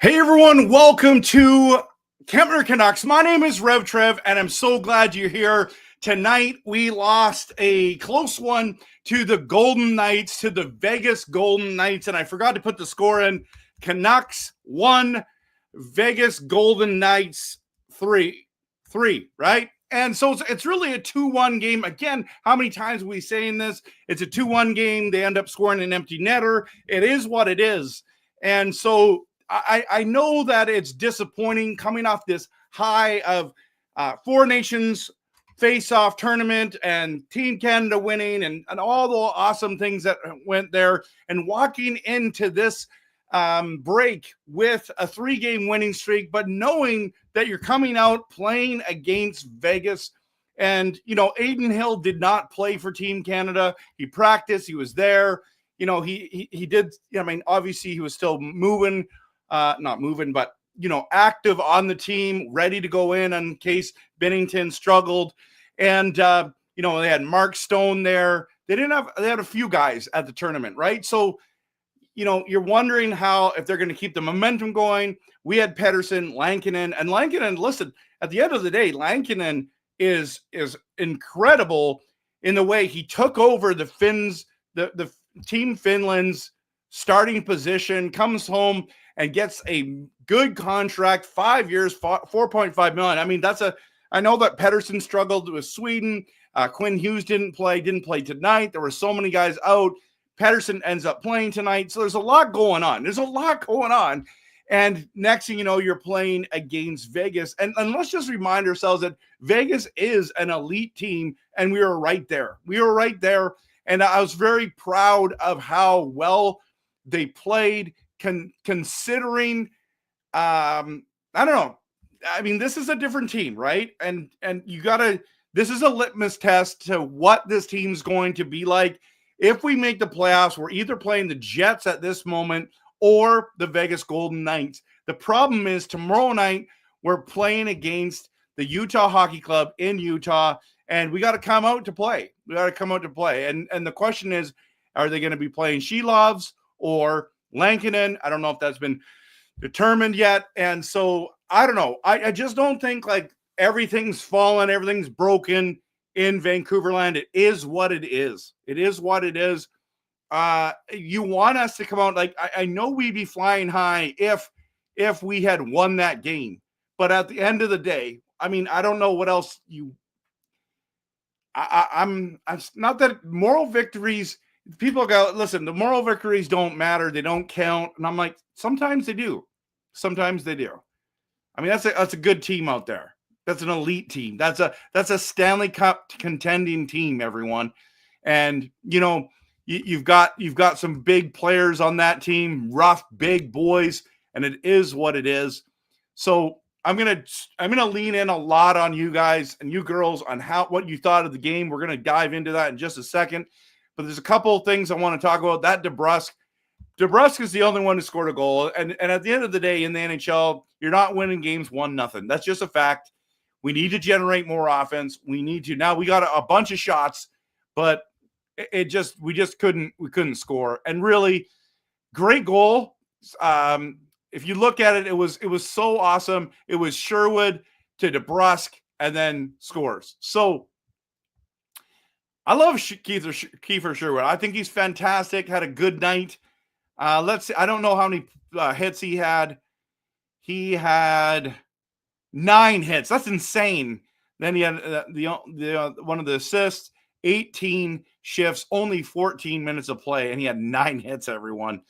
Hey everyone, welcome to Kempner Canucks. My name is RevTrev, and I'm so glad you're here. Tonight, we lost a close one to the Golden Knights, to the Vegas Golden Knights, and I forgot to put the score in. Canucks 1, Vegas Golden Knights 3, right? And so it's really a 2-1 game. Again, how many times are we saying this? It's a 2-1 game. They end up scoring an empty netter. It is what it is. And so I know that it's disappointing coming off this high of Four Nations face-off tournament and Team Canada winning and all the awesome things that went there, and walking into this break with a 3-game winning streak, but knowing that you're coming out playing against Vegas. And, you know, Aiden Hill did not play for Team Canada. He practiced. He was there. You know, he did. I mean, obviously he was still moving. Not moving, but, you know, active on the team, ready to go in case Bennington struggled. And, you know, they had Mark Stone there. They had a few guys at the tournament, right? So, you know, you're wondering if they're going to keep the momentum going. We had Pettersson, Lankinen, listen, at the end of the day, Lankinen is incredible in the way he took over the Finns, the Team Finland's starting position, comes home and gets a good contract, 5 years, $4.5 million. I mean, I know that Pettersson struggled with Sweden. Quinn Hughes didn't play tonight. There were so many guys out. Pettersson ends up playing tonight. So there's a lot going on. And next thing you know, you're playing against Vegas. And let's just remind ourselves that Vegas is an elite team, and we were right there. And I was very proud of how well they played. Considering, I don't know. I mean, this is a different team, right? And this is a litmus test to what this team's going to be like. If we make the playoffs, we're either playing the Jets at this moment or the Vegas Golden Knights. The problem is tomorrow night, we're playing against the Utah Hockey Club in Utah, and we got to come out to play. And the question is, are they going to be playing Shelovs or Lankinen? I don't know if that's been determined yet. And so I don't know. I just don't think like everything's fallen, everything's broken in Vancouver land. It is what it is. You want us to come out like I know we'd be flying high if we had won that game. But at the end of the day, I mean, I don't know what else I'm not that moral victories. People go, listen, the moral victories don't matter. They don't count. And I'm like, sometimes they do. I mean, that's a good team out there. That's an elite team. That's a Stanley Cup contending team, everyone. And, you know, you've got some big players on that team, rough, big boys, and it is what it is. So I'm gonna lean in a lot on you guys and you girls on what you thought of the game. We're gonna dive into that in just a second. But there's a couple of things I want to talk about. That DeBrusk is the only one who scored a goal. And at the end of the day, in the NHL, you're not winning games 1-0. That's just a fact. We need to generate more offense. Now we got a bunch of shots, but we just couldn't score. And really, great goal. If you look at it, it was so awesome. It was Sherwood to DeBrusk and then scores. So I love Kiefer Sherwood. I think he's fantastic. Had a good night. Let's see. I don't know how many hits he had. He had 9 hits. That's insane. Then he had the one of the assists, 18 shifts, only 14 minutes of play, and he had 9 hits, everyone.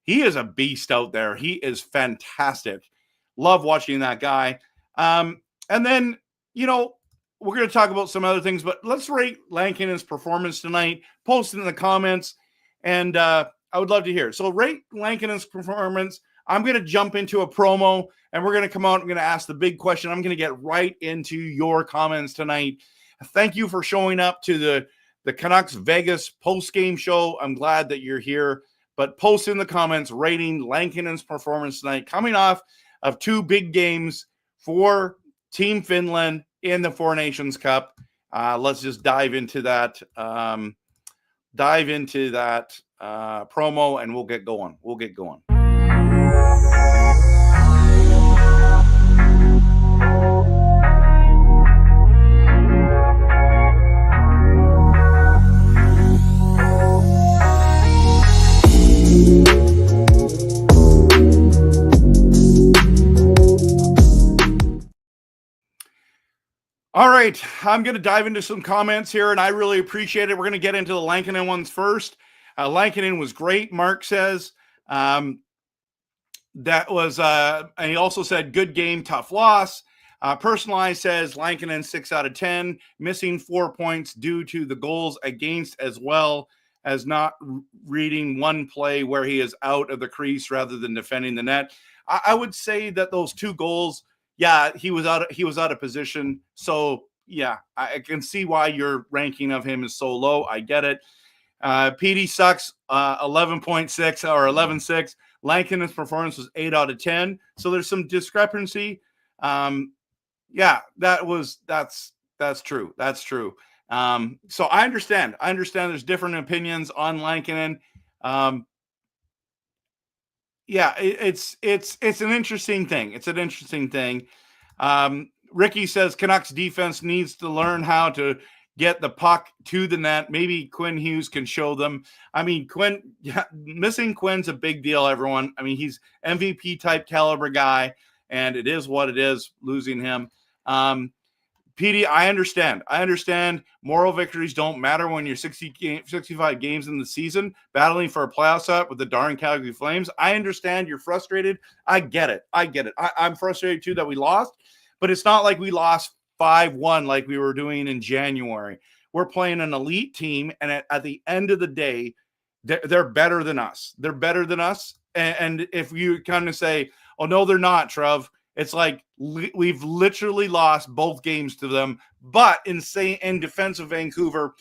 He is a beast out there. He is fantastic. Love watching that guy. And then, we're going to talk about some other things, but let's rate Lankinen's performance tonight. Post it in the comments, and I would love to hear it. So rate Lankinen's performance. I'm going to jump into a promo, and we're going to come out. I'm going to ask the big question. I'm going to get right into your comments tonight. Thank you for showing up to the Canucks Vegas post-game show. I'm glad that you're here. But post in the comments rating Lankinen's performance tonight, coming off of 2 big games for Team Finland in the Four Nations Cup. Let's just dive into that. Promo, and we'll get going. All right, I'm going to dive into some comments here, and I really appreciate it. We're going to get into the Lankinen ones first. Lankinen was great, Mark says. That was, and he also said, good game, tough loss. Personalized says Lankinen 6 out of 10, missing 4 points due to the goals against, as well as not reading one play where he is out of the crease rather than defending the net. I would say that those 2 goals, yeah, he was out of position. So yeah, I can see why your ranking of him is so low. I get it. PD sucks, 11.6 or 11.6. Lankinen's performance was 8 out of 10. So there's some discrepancy. Yeah, that's true. That's true. So I understand. There's different opinions on Lankinen. Yeah, it's an interesting thing. It's an interesting thing. Ricky says Canucks defense needs to learn how to get the puck to the net. Maybe Quinn Hughes can show them. I mean, missing Quinn's a big deal, everyone. I mean, he's MVP type caliber guy, and it is what it is, losing him. PD, I understand moral victories don't matter when you're 65 games in the season, battling for a playoff spot with the darn Calgary Flames. I understand you're frustrated. I get it. I'm frustrated too that we lost, but it's not like we lost 5-1 like we were doing in January. We're playing an elite team, and at the end of the day, they're better than us. They're better than us. And if you kind of say, oh, no, they're not, Trev, it's like we've literally lost both games to them. But in defense of Vancouver,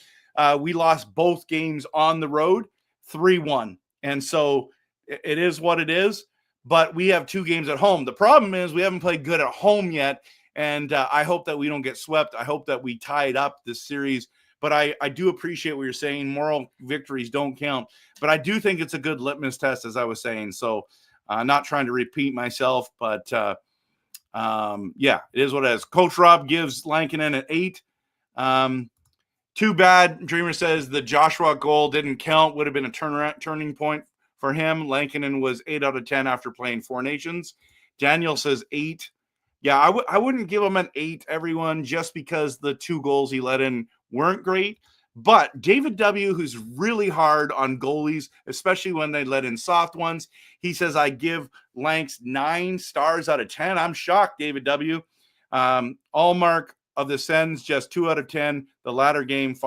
we lost both games on the road 3-1. And so it is what it is. But we have 2 games at home. The problem is we haven't played good at home yet. And I hope that we don't get swept. I hope that we tie it up this series. But I do appreciate what you're saying. Moral victories don't count. But I do think it's a good litmus test, as I was saying. So not trying to repeat myself, but yeah, it is what it is. Coach Rob gives Lankinen an 8. Too bad. Dreamer says the Joshua goal didn't count. Would have been a turning point for him. Lankinen was 8 out of 10 after playing 4 Nations. Daniel says 8. Yeah, I wouldn't give him an 8, everyone, just because the 2 goals he let in weren't great. But David W., who's really hard on goalies, especially when they let in soft ones, he says, I give Lanks 9 stars out of 10. I'm shocked, David W. Allmark of the Sens, just 2 out of 10. The latter game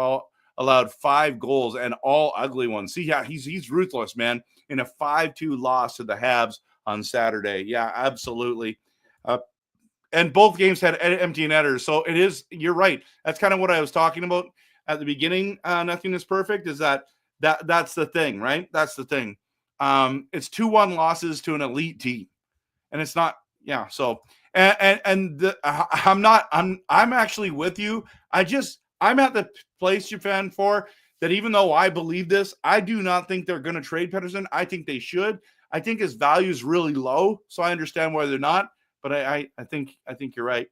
allowed 5 goals and all ugly ones. See, yeah, he's ruthless, man, in a 5-2 loss to the Habs on Saturday. Yeah, absolutely. And both games had empty netters. So it is, you're right. That's kind of what I was talking about at the beginning. Nothing is perfect. Is that's the thing, right? That's the thing. It's 2-1 losses to an elite team. And it's not, yeah. So, I'm actually with you. I'm at the place, you fan, for that. Even though I believe this, I do not think they're going to trade Pettersson. I think they should. I think his value is really low. So I understand why they're not. But I think you're right.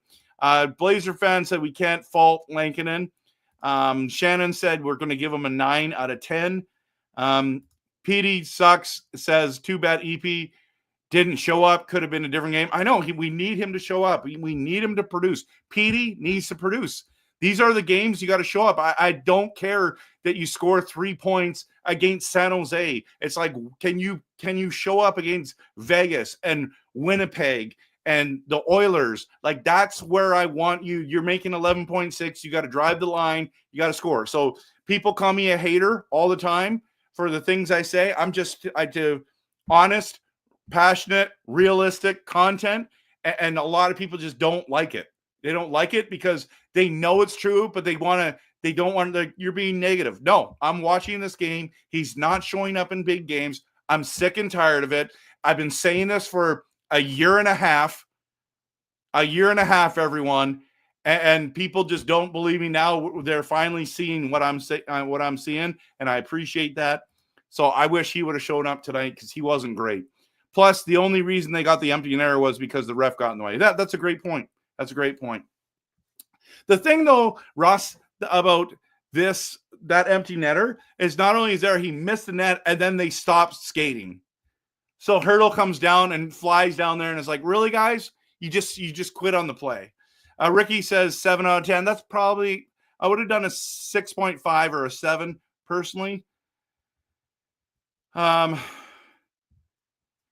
Blazer fan said we can't fault Lankinen. Shannon said we're going to give him a 9 out of 10. Petey sucks, says, too bad EP didn't show up. Could have been a different game. I know we need him to show up. We need him to produce. Petey needs to produce. These are the games you got to show up. I don't care that you score 3 points against San Jose. It's like, can you show up against Vegas and Winnipeg and the Oilers? Like, that's where I want you. You're making 11.6. You got to drive the line. You got to score. So people call me a hater all the time for the things I say. I do honest, passionate, realistic content, and a lot of people just don't like it. They don't like it because they know it's true, but they don't want to, you're being negative. No, I'm watching this game. He's not showing up in big games. I'm sick and tired of it. I've been saying this for a year and a half, everyone. And people just don't believe me now. They're finally seeing what I'm seeing, and I appreciate that. So I wish he would have shown up tonight because he wasn't great. Plus, the only reason they got the empty net was because the ref got in the way. That's a great point. That's a great point. The thing, though, Russ, about that empty netter is not only is there he missed the net and then they stopped skating. So Hurdle comes down and flies down there and is like, really, guys? You just quit on the play. Ricky says 7 out of 10. That's probably, I would have done a 6.5 or a 7 personally. Yeah,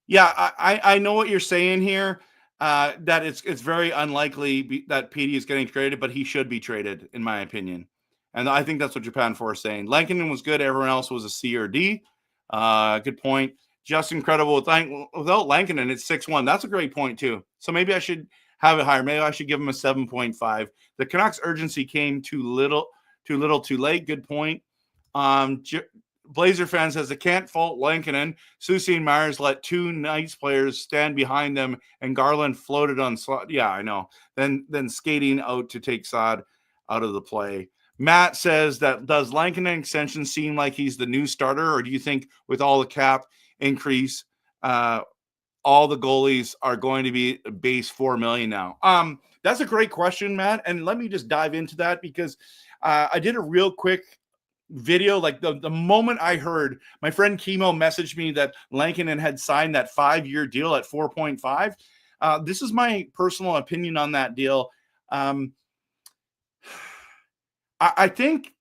I know what you're saying here. That it's very unlikely that PD is getting traded, but he should be traded, in my opinion. And I think that's what Japan Force is saying. Lankinen was good. Everyone else was a C or D. Good point. Just incredible. Without Lankinen, it's 6-1. That's a great point, too. So maybe I should have it higher. Maybe I should give him a 7.5. The Canucks urgency came too little, too late. Good point. Blazer fan says they can't fault Lankinen. Susie and Myers let 2 Knights players stand behind them, and Garland floated on slot. Yeah, I know. Then skating out to take Saad out of the play. Matt says that does Lankinen extension seem like he's the new starter, or do you think with all the cap increase, all the goalies are going to be base $4 million now? That's a great question, Matt. And let me just dive into that because I did a real quick video. Like the moment I heard, my friend Kimo messaged me that Lankinen had signed that 5-year deal at 4.5. This is my personal opinion on that deal. I think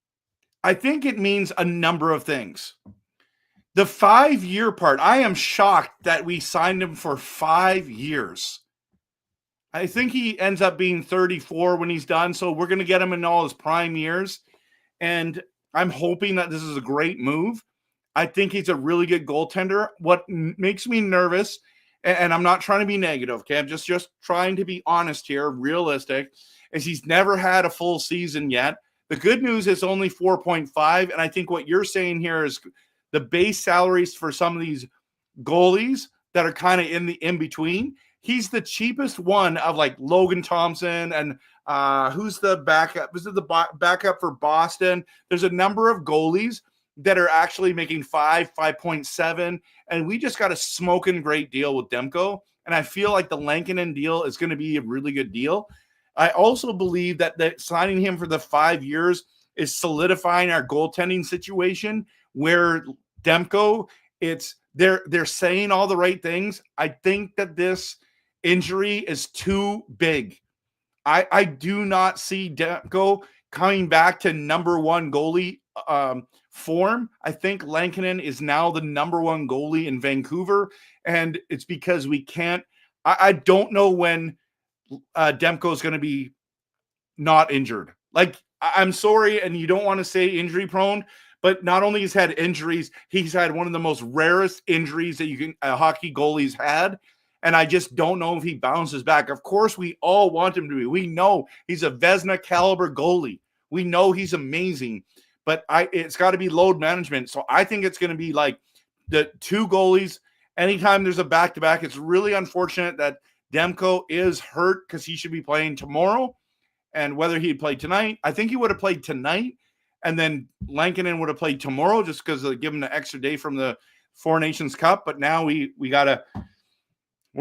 it means a number of things. The 5-year part, I am shocked that we signed him for 5 years. I think he ends up being 34 when he's done, so we're going to get him in all his prime years. And I'm hoping that this is a great move. I think he's a really good goaltender. What makes me nervous, and I'm not trying to be negative, okay? I'm just trying to be honest here, realistic, is he's never had a full season yet. The good news is only 4.5, and I think what you're saying here is the base salaries for some of these goalies that are kind of in the in-between. He's the cheapest one of like Logan Thompson and who's the backup? Is it the backup for Boston? There's a number of goalies that are actually making 5.7, and we just got a smoking great deal with Demko, and I feel like the Lankinen deal is going to be a really good deal. I also believe that signing him for the 5 years is solidifying our goaltending situation where Demko, they're saying all the right things. I think that this injury is too big. I do not see Demko coming back to number one goalie form. I think Lankinen is now the number one goalie in Vancouver, and it's because we can't. I don't know when Demko is going to be not injured. Like, I'm sorry, and you don't want to say injury prone, but not only has had injuries, he's had one of the most rarest injuries that a hockey goalie's had. And I just don't know if he bounces back. Of course, we all want him to be. We know he's a Vezina caliber goalie. We know he's amazing, but it's got to be load management. So I think it's going to be like the 2 goalies. Anytime there's a back-to-back, it's really unfortunate that Demko is hurt because he should be playing tomorrow. And whether he'd play tonight, I think he would have played tonight. And then Lankinen would have played tomorrow just because they give him the extra day from the Four Nations Cup. But now we're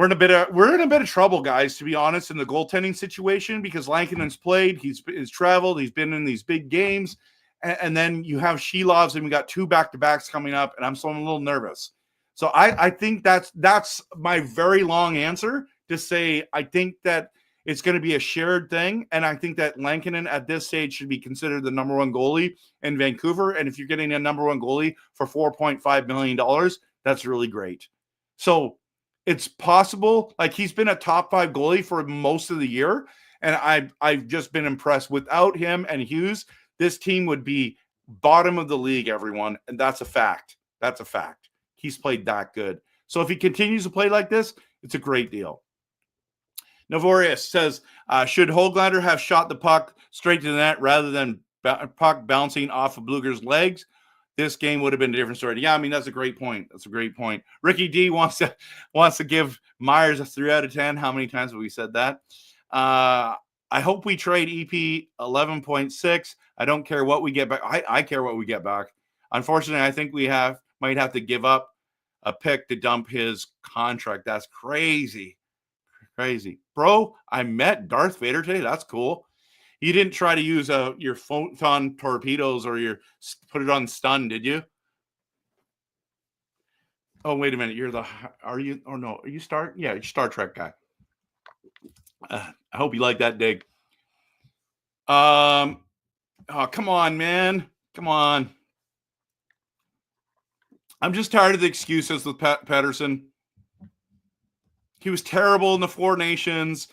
in a bit of trouble, guys, to be honest, in the goaltending situation, because Lankinen's played, he's traveled, he's been in these big games, and then you have Shelovs, and we got 2 back-to-backs coming up, and I'm a little nervous. So I think that's my very long answer to say I think that it's going to be a shared thing, and I think that Lankinen at this stage should be considered the number 1 goalie in Vancouver, and if you're getting a number 1 goalie for $4.5 million, that's really great. So it's possible, like he's been a top 5 goalie for most of the year, and I've just been impressed. Without him and Hughes, this team would be bottom of the league, everyone, and that's a fact. That's a fact. He's played that good. So if he continues to play like this, it's a great deal. Novorius says, should Höglander have shot the puck straight to the net rather than puck bouncing off of Blueger's legs? This game would have been a different story. Yeah, I mean, that's a great point. That's a great point. Ricky D wants to give Myers a 3 out of 10. How many times have we said that? I hope we trade EP 11.6. I don't care what we get back. I care what we get back. Unfortunately, I think we might have to give up a pick to dump his contract. That's crazy. Crazy. Bro, I met Darth Vader today. That's cool. You didn't try to use your photon torpedoes or put it on stun, did you? Oh, wait a minute. Are you Star? Yeah, you're Star Trek guy. I hope you like that dig. Oh, come on, man. Come on. I'm just tired of the excuses with Pettersson. He was terrible in the 4 Nations.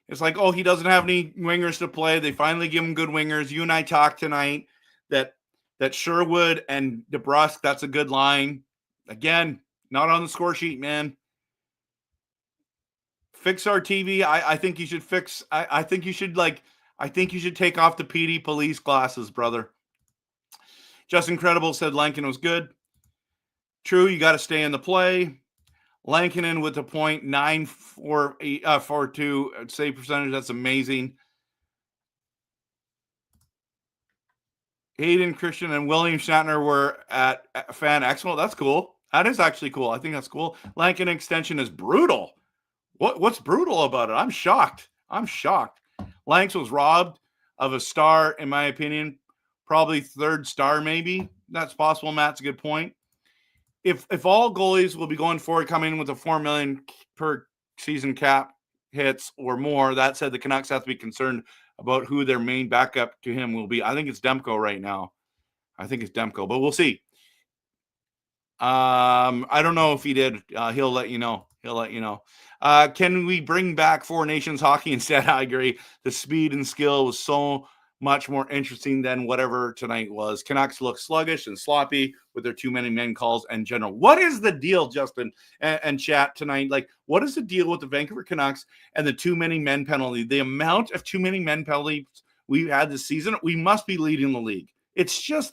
It's like, oh, he doesn't have any wingers to play. They finally give him good wingers. You and I talked tonight that Sherwood and DeBrusque, that's a good line. Again, not on the score sheet, man. Fix our TV. I think you should fix. I think you should take off the PD police glasses, brother. Just Incredible said Lankinen was good. True, you got to stay in the play. Lankinen with a .942 save percentage. That's amazing. Hayden, Christian, and William Shatner were at Fan Expo. That's cool. That is actually cool. I think that's cool. Lankinen extension is brutal. What's brutal about it? I'm shocked. Lanks was robbed of a star, in my opinion. Probably 3rd star, maybe. That's possible. Matt's a good point. If all goalies will be going forward, coming in with a $4 million per season cap hits or more, that said, the Canucks have to be concerned about who their main backup to him will be. I think it's Demko right now. But we'll see. I don't know if he did. He'll let you know. Can we bring back 4 Nations hockey instead? I agree. The speed and skill was so much more interesting than whatever tonight was. Canucks look sluggish and sloppy with their too many men calls in general. What is the deal, Justin and chat tonight? Like, what is the deal with the Vancouver Canucks and the too many men penalty? The amount of too many men penalties we've had this season, we must be leading the league. It's just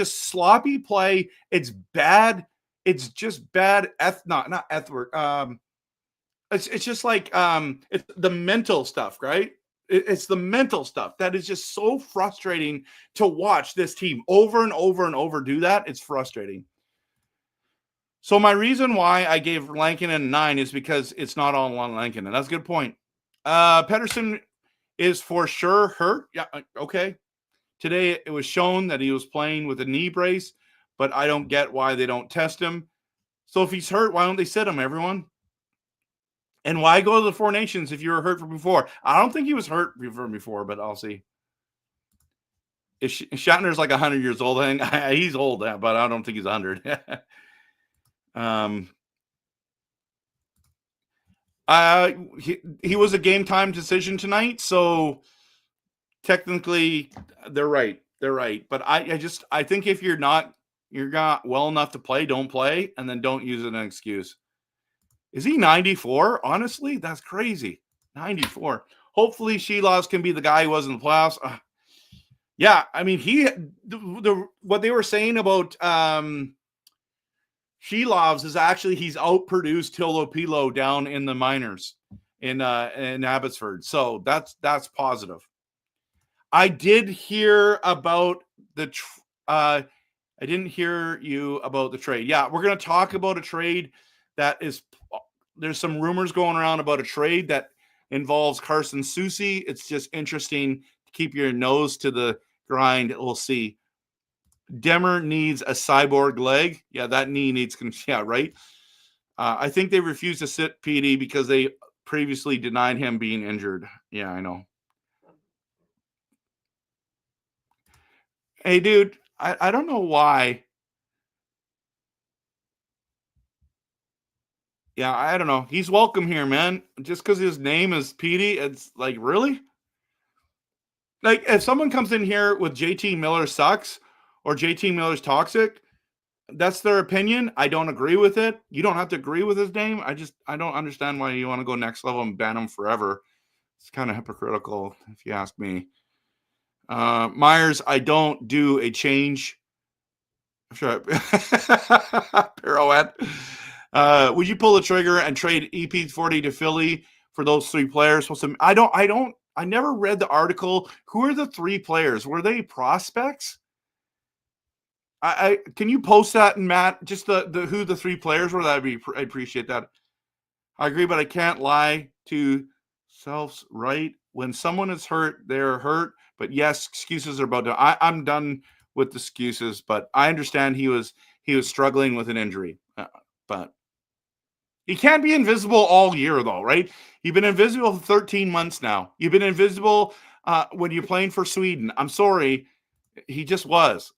sloppy play. It's bad. It's just bad. Not effort. It's just like it's the mental stuff, right? It's the mental stuff that is just so frustrating to watch this team over and over and over do that. It's frustrating. So my reason why I gave Lankinen a 9 is because it's not all on Lankinen. That's a good point. Pettersson is for sure hurt. Yeah, okay. Today it was shown that he was playing with a knee brace, but I don't get why they don't test him. So if he's hurt, why don't they sit him, everyone? And why go to the 4 Nations if you were hurt from before? I don't think he was hurt from before, but I'll see. Shatner's like 100 years old. I think he's old, but I don't think he's 100. He was a game time decision tonight, so technically they're right. But I think if you're not well enough to play, don't play, and then don't use it as an excuse. Is he 94? Honestly, that's crazy. 94. Hopefully, Shelovs can be the guy he was in the playoffs. Yeah, I mean, what they were saying about Shelovs is actually he's outproduced Tilopilo down in the minors in Abbotsford. So that's positive. I did hear about I didn't hear you about the trade. Yeah, we're going to talk about a trade that is. There's some rumors going around about a trade that involves Carson Soucy. It's just interesting to keep your nose to the grind. We'll see. Demmer needs a cyborg leg. Yeah, that knee needs. Yeah, right. I think they refused to sit PD because they previously denied him being injured. Yeah, I know. Hey, dude, I don't know why. Yeah, I don't know. He's welcome here, man. Just because his name is Petey, it's like, really? Like, if someone comes in here with JT Miller sucks or JT Miller's toxic, that's their opinion. I don't agree with it. You don't have to agree with his name. I don't understand why you want to go next level and ban him forever. It's kind of hypocritical, if you ask me. Myers, I don't do a change. Sure. Pirouette. Would you pull the trigger and trade EP40 to Philly for those 3 players? I never read the article. Who are the 3 players? Were they prospects? Can you post that, and Matt, just the who the 3 players were? I appreciate that. I agree, but I can't lie to selves, right? When someone is hurt, they're hurt. But yes, excuses are about to. I'm done with the excuses, but I understand he was struggling with an injury. But he can't be invisible all year, though, right? You've been invisible for 13 months now. You've been invisible when you're playing for Sweden. I'm sorry. He just was.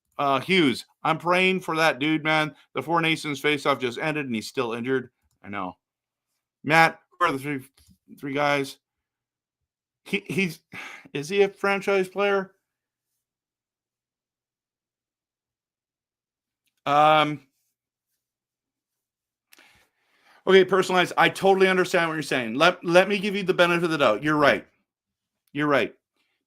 Hughes, I'm praying for that dude, man. The 4 Nations face-off just ended, and he's still injured. I know. Matt, who are the three guys? Is he a franchise player? Okay, personalized. I totally understand what you're saying. Let me give you the benefit of the doubt. You're right.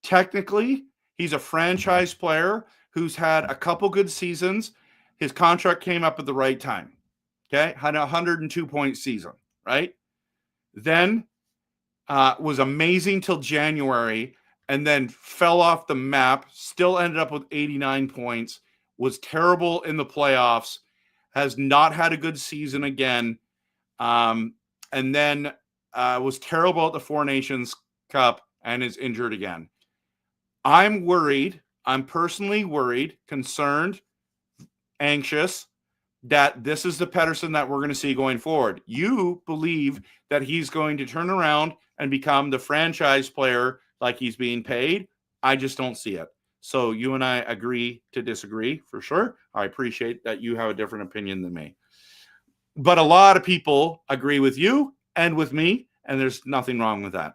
Technically, he's a franchise player who's had a couple good seasons. His contract came up at the right time. Okay, had a 102-point season, right? Then was amazing till January, and then fell off the map. Still ended up with 89 points. Was terrible in the playoffs. Has not had a good season again. And then was terrible at the 4 Nations Cup and is injured again. I'm worried. I'm personally worried, concerned, anxious that this is the Pettersson that we're going to see going forward. You believe that he's going to turn around and become the franchise player like he's being paid. I just don't see it. So you and I agree to disagree for sure. I appreciate that you have a different opinion than me. But a lot of people agree with you and with me, and there's nothing wrong with that.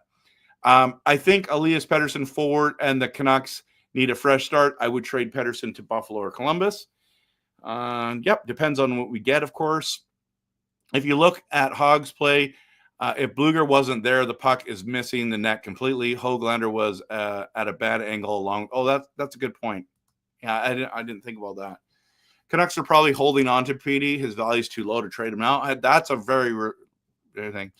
I think Elias Pettersson forward and the Canucks need a fresh start. I would trade Pettersson to Buffalo or Columbus. Yep, depends on what we get, of course. If you look at Hogg's play, if Bluger wasn't there, the puck is missing the net completely. Höglander was at a bad angle along. Oh, that's a good point. Yeah, I didn't think about that. Canucks are probably holding on to PD. His value is too low to trade him out. That's a very thing.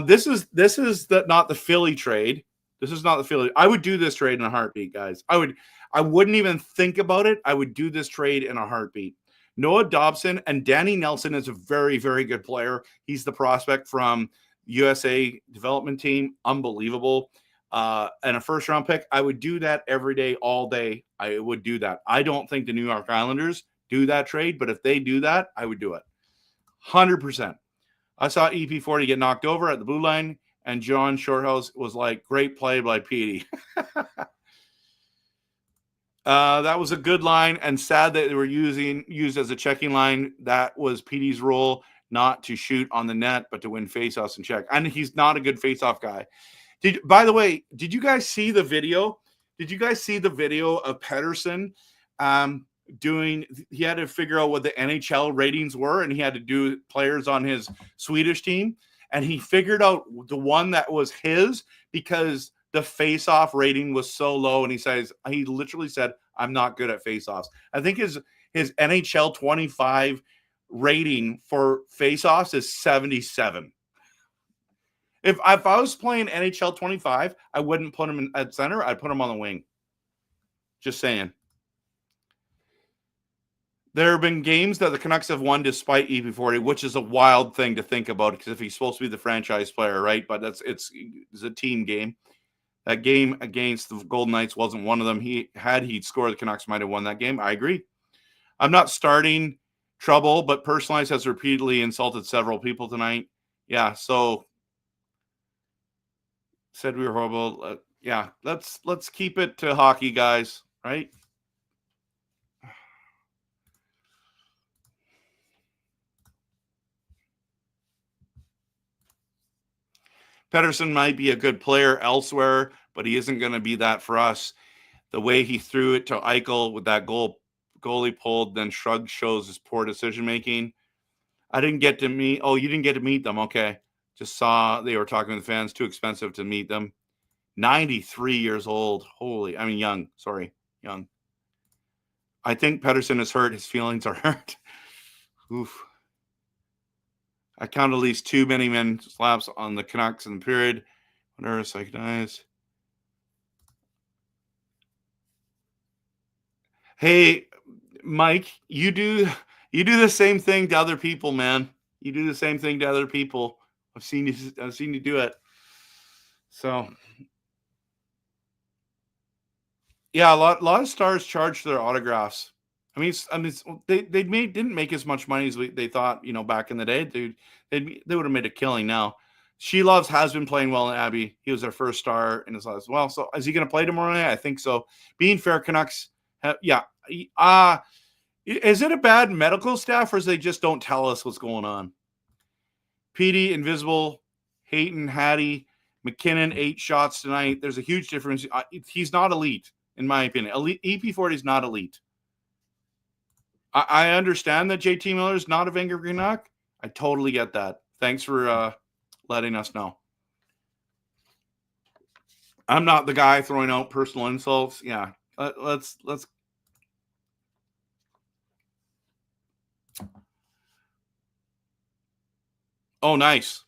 This is not the Philly trade. This is not the Philly. I would do this trade in a heartbeat, guys. I wouldn't even think about it. I would do this trade in a heartbeat. Noah Dobson and Danny Nelson is a very, very good player. He's the prospect from USA development team. Unbelievable. And a first-round pick. I would do that every day, all day. I would do that. I don't think the New York Islanders do that trade, but if they do that, I would do it. 100%. I saw EP40 get knocked over at the blue line, and John Shorthouse was like, great play by Petey. That was a good line, and sad that they were used as a checking line. That was Petey's role, not to shoot on the net, but to win faceoffs and check. And he's not a good faceoff guy. By the way, did you guys see the video? Did you guys see the video of Pettersson he had to figure out what the NHL ratings were, and he had to do players on his Swedish team, and he figured out the one that was his because the face-off rating was so low, and he literally said, I'm not good at face-offs. I think his NHL 25 rating for face-offs is 77. If I was playing NHL 25, I wouldn't put him at center. I'd put him on the wing. Just saying. There have been games that the Canucks have won despite EP40, which is a wild thing to think about because if he's supposed to be the franchise player, right? But it's a team game. That game against the Golden Knights wasn't one of them. He'd scored, the Canucks might have won that game. I agree. I'm not starting trouble, but Personalized has repeatedly insulted several people tonight. Yeah, so said we were horrible. Yeah, let's keep it to hockey, guys, right? Pettersson might be a good player elsewhere, but he isn't going to be that for us. The way he threw it to Eichel with that goalie pulled, then shrugged, shows his poor decision-making. I didn't get to meet – oh, you didn't get to meet them. Okay. Just saw they were talking to the fans. Too expensive to meet them. 93 years old. Young. Sorry, young. I think Pettersson is hurt. His feelings are hurt. Oof. I count at least too many men slaps on the Canucks in the period. Whatever, psyched. Hey, Mike, you do the same thing to other people, man. You do the same thing to other people. I've seen you do it. So, yeah, a lot of stars charge their autographs. I mean, they didn't make as much money as they thought, back in the day. Dude, they would have made a killing now. She Loves has been playing well in Abby. He was their first star in his life as well. So is he going to play tomorrow night? I think so. Being fair, Canucks, yeah. Is it a bad medical staff, or they just don't tell us what's going on? Petey, Invisible, Hayton, Hattie, McKinnon, 8 shots tonight. There's a huge difference. He's not elite, in my opinion. EP40 is not elite. I understand that JT Miller is not a Vancouver Canuck. I totally get that. Thanks for letting us know. I'm not the guy throwing out personal insults. Yeah, let's. Oh, nice.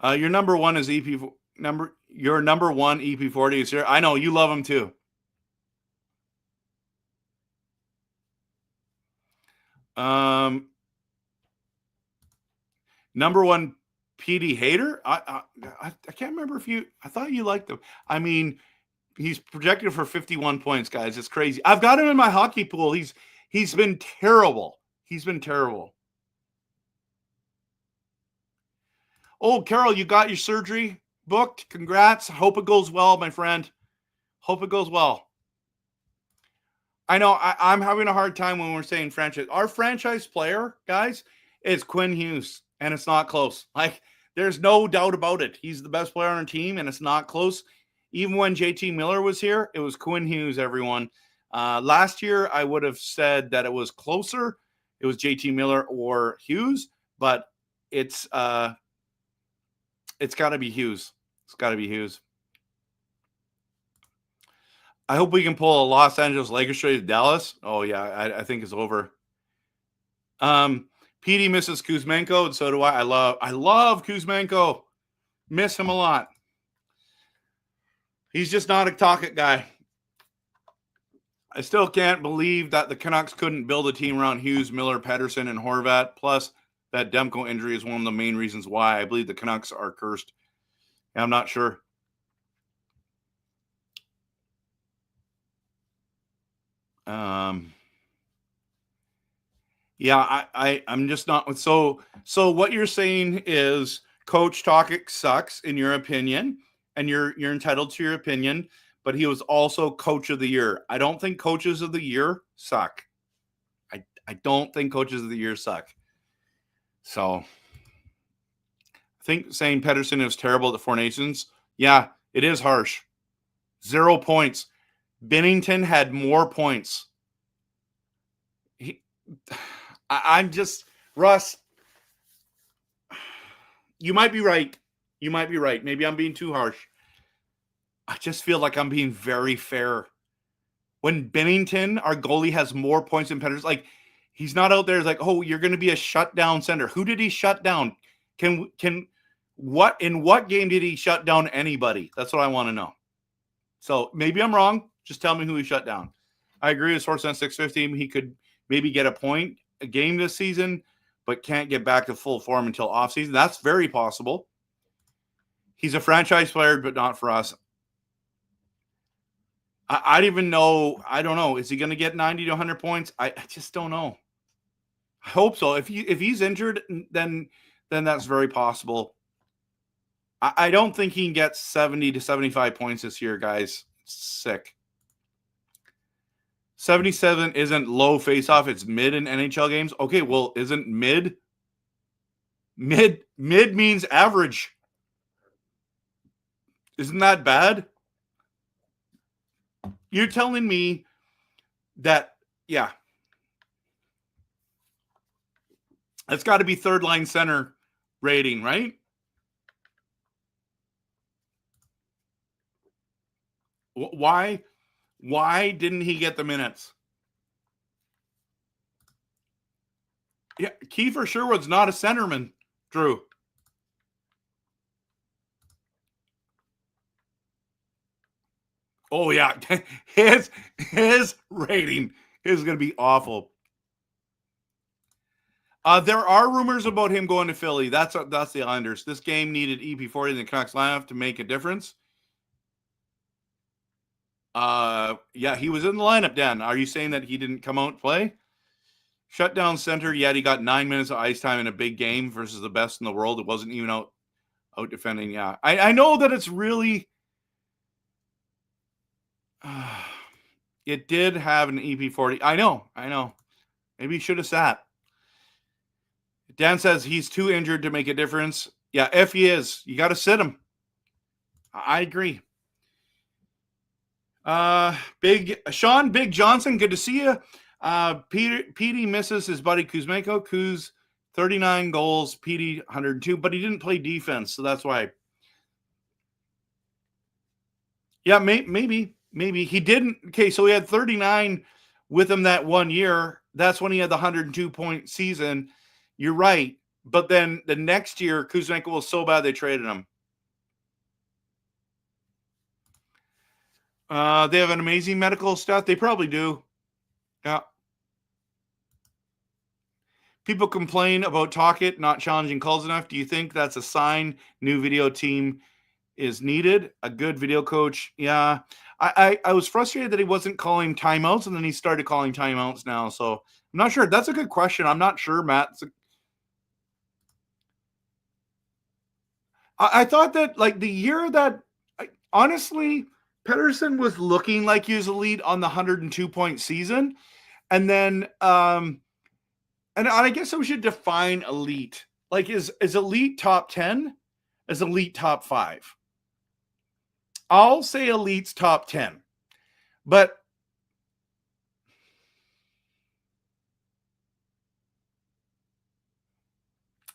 Your number one is your number one EP40 is here. I know you love him too. Number one PD hater. I can't remember I thought you liked him. I mean, he's projected for 51 points, guys. It's crazy. I've got him in my hockey pool. He's been terrible. Oh, Carol, you got your surgery booked. Congrats. Hope it goes well, my friend. Hope it goes well. I know I'm having a hard time when we're saying franchise. Our franchise player, guys, is Quinn Hughes, and it's not close. Like, there's no doubt about it. He's the best player on our team, and it's not close. Even when JT Miller was here, it was Quinn Hughes, everyone. Last year, I would have said that it was closer. It was JT Miller or Hughes, but it's got to be Hughes. It's got to be Hughes. I hope we can pull a Los Angeles Lakers straight to Dallas. Oh, yeah, I think it's over. PD misses Kuzmenko, and so do I. I love Kuzmenko. Miss him a lot. He's just not a talk-it guy. I still can't believe that the Canucks couldn't build a team around Hughes, Miller, Pettersson, and Horvat. Plus, that Demko injury is one of the main reasons why I believe the Canucks are cursed. I'm not sure. Yeah, I'm just not. So what you're saying is Coach Tokic sucks in your opinion, and you're entitled to your opinion, but he was also Coach of the Year. I don't think Coaches of the Year suck. I don't think Coaches of the Year suck. So I think saying Pettersson is terrible at the Four Nations, yeah, it is harsh. 0 points. Binnington had more points. I'm just, Russ, you might be right. Maybe I'm being too harsh. I just feel like I'm being very fair. When Binnington, our goalie, has more points than Pettersson, like, he's not out there. It's like, oh, you're going to be a shutdown center. Who did he shut down? In what game did he shut down anybody? That's what I want to know. So maybe I'm wrong. Just tell me who he shut down. I agree with Sportsnet 650. He could maybe get a point a game this season, but can't get back to full form until offseason. That's very possible. He's a franchise player, but not for us. I don't know. Is he going to get 90 to 100 points? I just don't know. I hope so. If he's injured, then that's very possible. I don't think he can get 70 to 75 points this year, guys. It's sick. 77 isn't low face-off. It's mid in NHL games. Okay, well, isn't mid? Mid means average. Isn't that bad? You're telling me that, yeah. It's got to be third line center rating, right? Why didn't he get the minutes? Yeah, Kiefer Sherwood's not a centerman, Drew. Oh yeah, his rating is going to be awful. There are rumors about him going to Philly. That's the Islanders. This game needed EP40 in the Canucks lineup to make a difference. Yeah, he was in the lineup, Dan. Are you saying that he didn't come out and play? Shutdown center, yet he got 9 minutes of ice time in a big game versus the best in the world. It wasn't even out defending. Yeah, I know that it's really. It did have an EP40. I know. Maybe he should have sat. Dan says he's too injured to make a difference. Yeah, if he is, you got to sit him. I agree. Big Johnson, good to see you. Petey misses his buddy Kuzmenko. Kuz 39 goals, Petey 102, but he didn't play defense, so that's why. Yeah, maybe he didn't. Okay, so he had 39 with him that 1 year. That's when he had the 102-point season. You're right, but then the next year, Kuzmenko was so bad they traded him. They have an amazing medical staff. They probably do. Yeah. People complain about Talkit not challenging calls enough. Do you think that's a sign new video team is needed? A good video coach? Yeah. I was frustrated that he wasn't calling timeouts, and then he started calling timeouts now. So I'm not sure. That's a good question. I'm not sure, Matt. I thought that, like, the year that, honestly, Pettersson was looking like he was elite on the 102-point season. And then, and I guess we should define elite. Like, is elite top 10? Is elite top 5? I'll say elite's top 10. But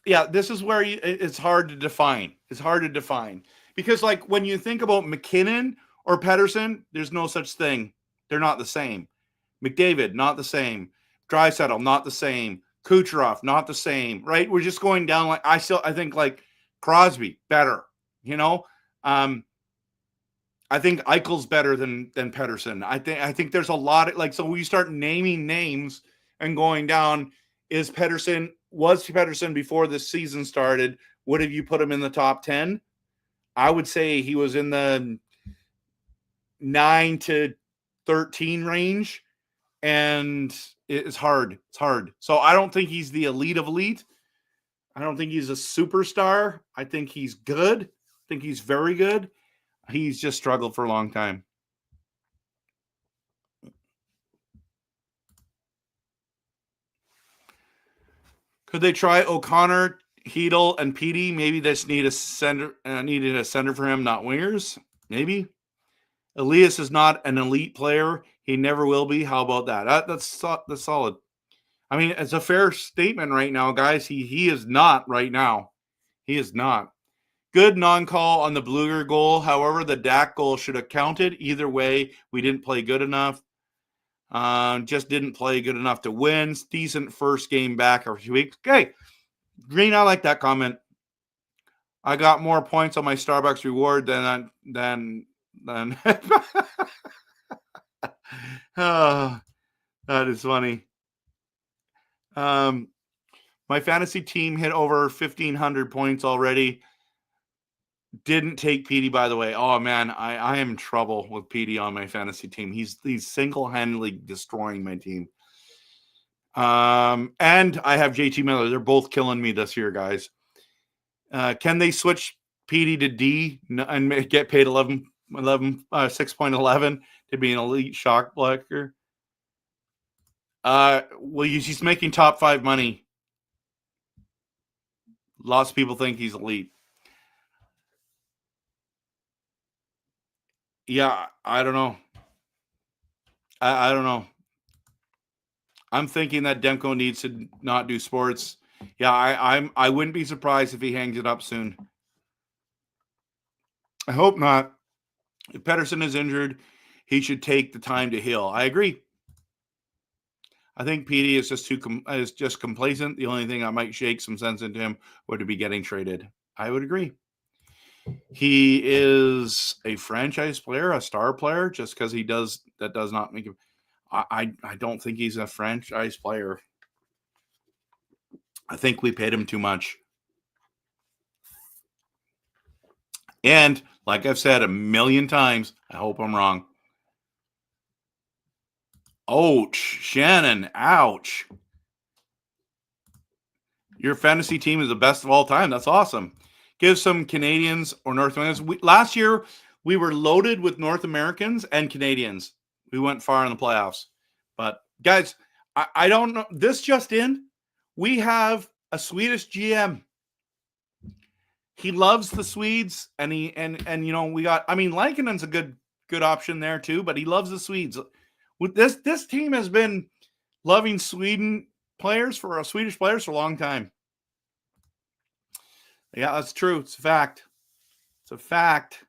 yeah, this is where it's hard to define. It's hard to define. Because, like, when you think about McKinnon or Pettersson, there's no such thing. They're not the same. McDavid, not the same. Draisaitl, not the same. Kucherov, not the same. Right? We're just going down. Like, I think, like, Crosby, better. You know? I think Eichel's better than Pettersson. I think there's a lot of, like, so we start naming names and going down. Was Pettersson before the season started? Would have you put him in the top 10? I would say he was in the 9 to 13 range, and it's hard. It's hard. So I don't think he's the elite of elite. I don't think he's a superstar. I think he's good. I think he's very good. He's just struggled for a long time. Could they try O'Connor, Hedel, and Petey? Maybe this needed a center for him, not wingers. Maybe. Elias is not an elite player. He never will be. How about that? That's solid. I mean, it's a fair statement right now, guys. He is not right now. He is not. Good non-call on the Bluger goal. However, the Dak goal should have counted. Either way, we didn't play good enough. Just didn't play good enough to win. Decent first game back after 2 weeks. Okay. Green, I like that comment. I got more points on my Starbucks reward than oh, that is funny. My fantasy team hit over 1,500 points already. Didn't take Petey, by the way. Oh, man, I am in trouble with Petey on my fantasy team. He's single-handedly destroying my team. And I have JT Miller. They're both killing me this year, guys. Can they switch Petey to D and get paid 6.11 to be an elite shot blocker? Well, he's making top 5 money. Lots of people think he's elite. Yeah, I don't know. I don't know. I'm thinking that Demko needs to not do sports. Yeah, I wouldn't be surprised if he hangs it up soon. I hope not. If Pettersson is injured, he should take the time to heal. I agree. I think Petey is just complacent. The only thing that might shake some sense into him would be getting traded. I would agree. He is a franchise player, a star player, just because he does. That does not make him. I don't think he's a franchise player. I think we paid him too much. And like I've said a million times, I hope I'm wrong. Ouch, Shannon, ouch. Your fantasy team is the best of all time. That's awesome. Give some Canadians or North Americans. Last year, we were loaded with North Americans and Canadians. We went far in the playoffs. But, guys, I don't know. This just in, we have a Swedish GM. He loves the Swedes, and we got. I mean, Lankinen's a good option there too, but he loves the Swedes. With this team has been loving Swedish players for a long time. Yeah, that's true. It's a fact. It's a fact.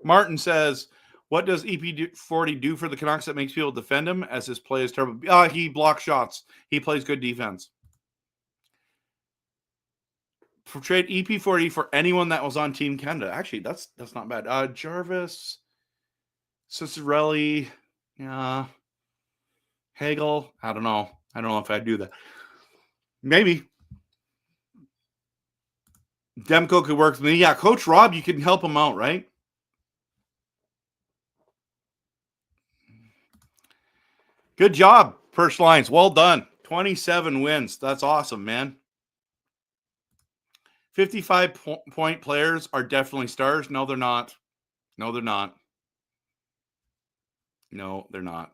Martin says, what does EP40 do for the Canucks that makes people defend him as his play is terrible? He blocks shots. He plays good defense. Trade EP40 for anyone that was on Team Canada. Actually, that's not bad. Jarvis, Cicerelli, Hagel. I don't know if I'd do that. Maybe. Demko could work with me. Yeah, Coach Rob, you can help him out, right? Good job, Perch Lions. Well done. 27 wins. That's awesome, man. 55-point players are definitely stars. No, they're not. No, they're not. No, they're not.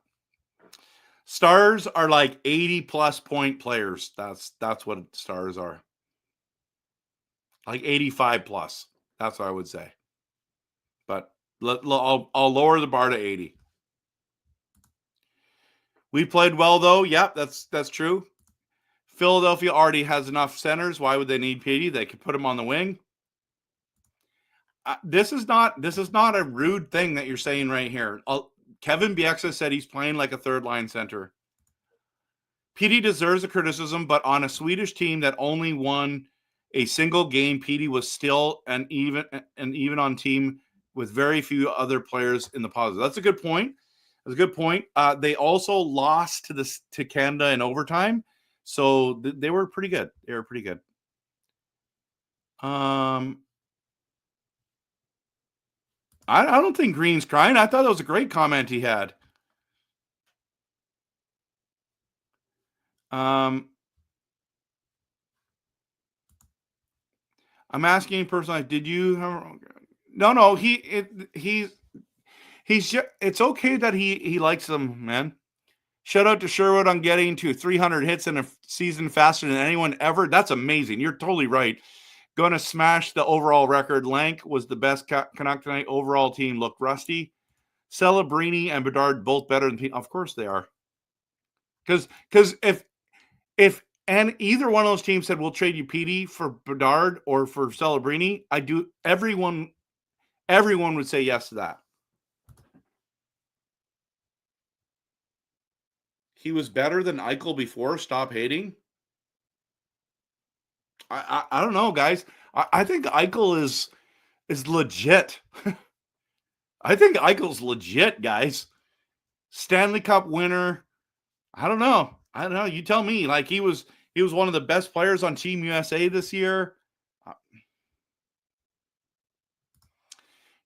Stars are like 80-plus point players. That's what stars are. Like 85 plus. That's what I would say. But I'll lower the bar to 80. We played well, though. Yep, that's true. Philadelphia already has enough centers. Why would they need Petey? They could put him on the wing. This is not a rude thing that you're saying right here. Kevin Beachz said he's playing like a third-line center. Petey deserves a criticism, but on a Swedish team that only won a single game, Petey was still an even on team with very few other players in the positive. That's a good point. They also lost to Canada in overtime, so they were pretty good. I don't think Green's crying. I thought that was a great comment he had. I'm asking personally, did you have... No, he's just, it's okay that he likes them, man. Shout out to Sherwood on getting to 300 hits in a season faster than anyone ever. That's amazing. You're totally right. Going to smash the overall record. Lank was the best Canuck tonight. Overall team looked rusty. Celebrini and Bedard both better than Petey. Of course they are. Because if and either one of those teams said we'll trade you Petey for Bedard or for Celebrini, everyone would say yes to that. He was better than Eichel before. Stop hating. I don't know, guys. I think Eichel is legit. I think Eichel's legit, guys. Stanley Cup winner. I don't know. You tell me. Like he was He was one of the best players on Team USA this year.